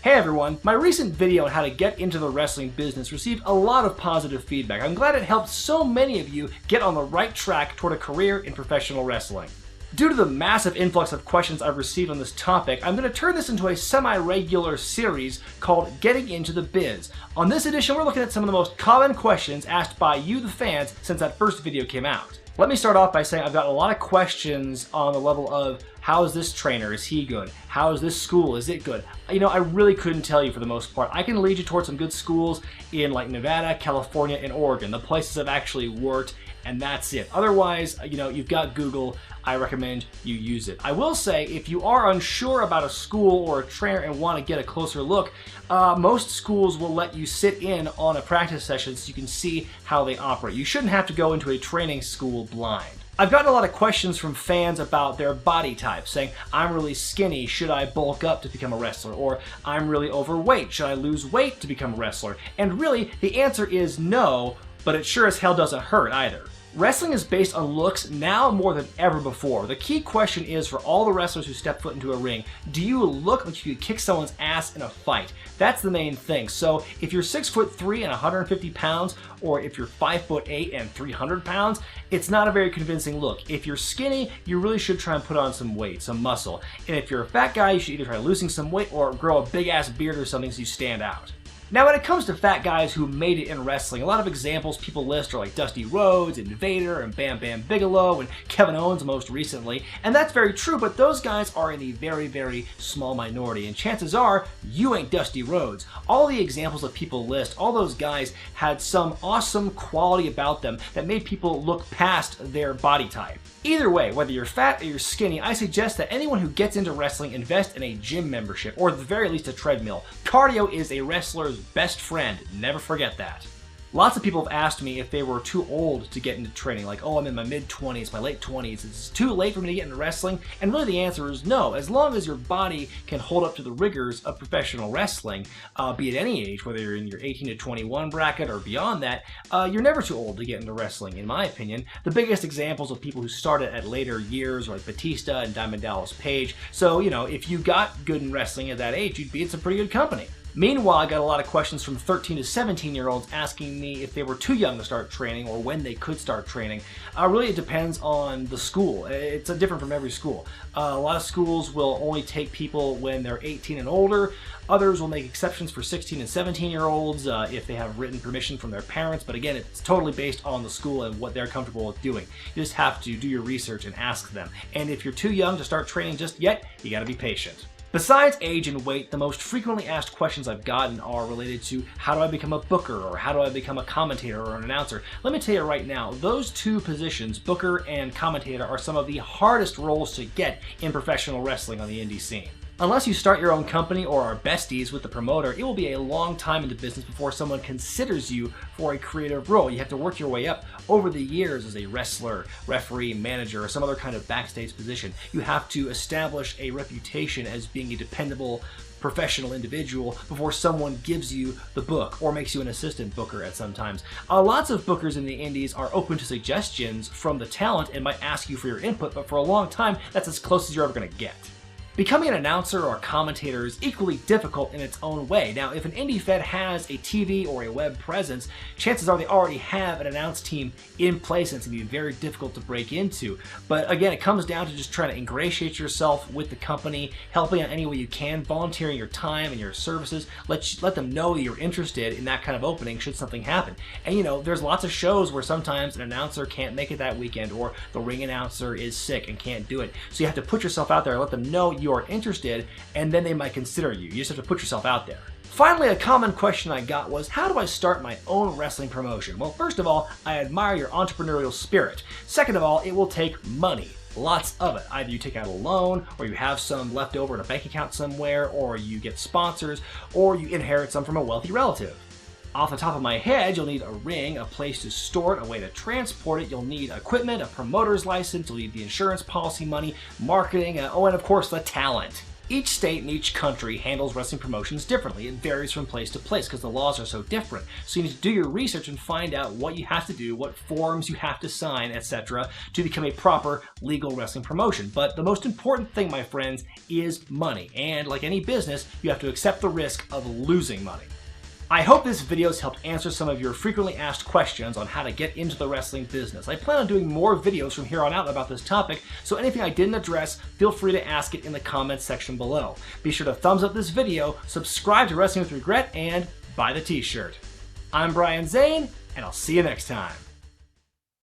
Hey everyone, my recent video on how to get into the wrestling business received a lot of positive feedback. I'm glad it helped so many of you get on the right track toward a career in professional wrestling. Due to the massive influx of questions I've received on this topic, I'm going to turn this into a semi-regular series called Getting Into the Biz. On this edition, we're looking at some of the most common questions asked by you, the fans, since that first video came out. Let me start off by saying I've got a lot of questions on the level of, how is this trainer? Is he good? How is this school? Is it good? You know, I really couldn't tell you for the most part. I can lead you towards some good schools in like Nevada, California, and Oregon, the places I've actually worked, and that's it. Otherwise, you know, you've got Google. I recommend you use it. I will say, if you are unsure about a school or a trainer and want to get a closer look, most schools will let you sit in on a practice session so you can see how they operate. You shouldn't have to go into a training school blind. I've gotten a lot of questions from fans about their body type, saying, I'm really skinny, should I bulk up to become a wrestler? Or, I'm really overweight, should I lose weight to become a wrestler? And really, the answer is no, but it sure as hell doesn't hurt either. Wrestling is based on looks now more than ever before. The key question is for all the wrestlers who step foot into a ring, do you look like you could kick someone's ass in a fight? That's the main thing. So if you're 6'3" and 150 pounds, or if you're 5'8" and 300 pounds, it's not a very convincing look. If you're skinny, you really should try and put on some weight, some muscle. And if you're a fat guy, you should either try losing some weight or grow a big ass beard or something so you stand out. Now, when it comes to fat guys who made it in wrestling, a lot of examples people list are like Dusty Rhodes and Vader and Bam Bam Bigelow and Kevin Owens most recently, and that's very true, but those guys are in a very, very small minority, and chances are you ain't Dusty Rhodes. All the examples that people list, all those guys had some awesome quality about them that made people look past their body type. Either way, whether you're fat or you're skinny, I suggest that anyone who gets into wrestling invest in a gym membership, or at the very least a treadmill. Cardio is a wrestler's best friend, never forget that. Lots of people have asked me if they were too old to get into training, like, oh, I'm in my mid-20s, my late 20s, it's too late for me to get into wrestling, and really the answer is no. As long as your body can hold up to the rigors of professional wrestling, be it any age, whether you're in your 18 to 21 bracket or beyond that, you're never too old to get into wrestling, in my opinion. The biggest examples of people who started at later years are like Batista and Diamond Dallas Page, so, you know, if you got good in wrestling at that age, you'd be in some pretty good company. Meanwhile, I got a lot of questions from 13 to 17-year-olds asking me if they were too young to start training or when they could start training. Really, it depends on the school. It's different from every school. A lot of schools will only take people when they're 18 and older. Others will make exceptions for 16 and 17-year-olds if they have written permission from their parents. But again, it's totally based on the school and what they're comfortable with doing. You just have to do your research and ask them. And if you're too young to start training just yet, you gotta be patient. Besides age and weight, the most frequently asked questions I've gotten are related to how do I become a booker or how do I become a commentator or an announcer. Let me tell you right now, those two positions, booker and commentator, are some of the hardest roles to get in professional wrestling on the indie scene. Unless you start your own company or are besties with the promoter, it will be a long time into business before someone considers you for a creative role. You have to work your way up over the years as a wrestler, referee, manager, or some other kind of backstage position. You have to establish a reputation as being a dependable professional individual before someone gives you the book or makes you an assistant booker at some times. Lots of bookers in the indies are open to suggestions from the talent and might ask you for your input, but for a long time, that's as close as you're ever going to get. Becoming an announcer or a commentator is equally difficult in its own way. Now, if an indie fed has a TV or a web presence, chances are they already have an announce team in place and it's going to be very difficult to break into. But again, it comes down to just trying to ingratiate yourself with the company, helping out any way you can, volunteering your time and your services. Let them know that you're interested in that kind of opening should something happen. And you know, there's lots of shows where sometimes an announcer can't make it that weekend or the ring announcer is sick and can't do it. So you have to put yourself out there and let them know you are interested, and then they might consider you. You just have to put yourself out there. Finally, a common question I got was, how do I start my own wrestling promotion? Well, first of all, I admire your entrepreneurial spirit. Second of all, it will take money. Lots of it. Either you take out a loan, or you have some left over in a bank account somewhere, or you get sponsors, or you inherit some from a wealthy relative. Off the top of my head, you'll need a ring, a place to store it, a way to transport it, you'll need equipment, a promoter's license, you'll need the insurance policy money, marketing, and of course the talent. Each state and each country handles wrestling promotions differently. It varies from place to place because the laws are so different. So you need to do your research and find out what you have to do, what forms you have to sign, etc. to become a proper legal wrestling promotion. But the most important thing, my friends, is money. And like any business, you have to accept the risk of losing money. I hope this video has helped answer some of your frequently asked questions on how to get into the wrestling business. I plan on doing more videos from here on out about this topic, so anything I didn't address, feel free to ask it in the comments section below. Be sure to thumbs up this video, subscribe to Wrestling with Regret, and buy the t-shirt. I'm Brian Zane, and I'll see you next time.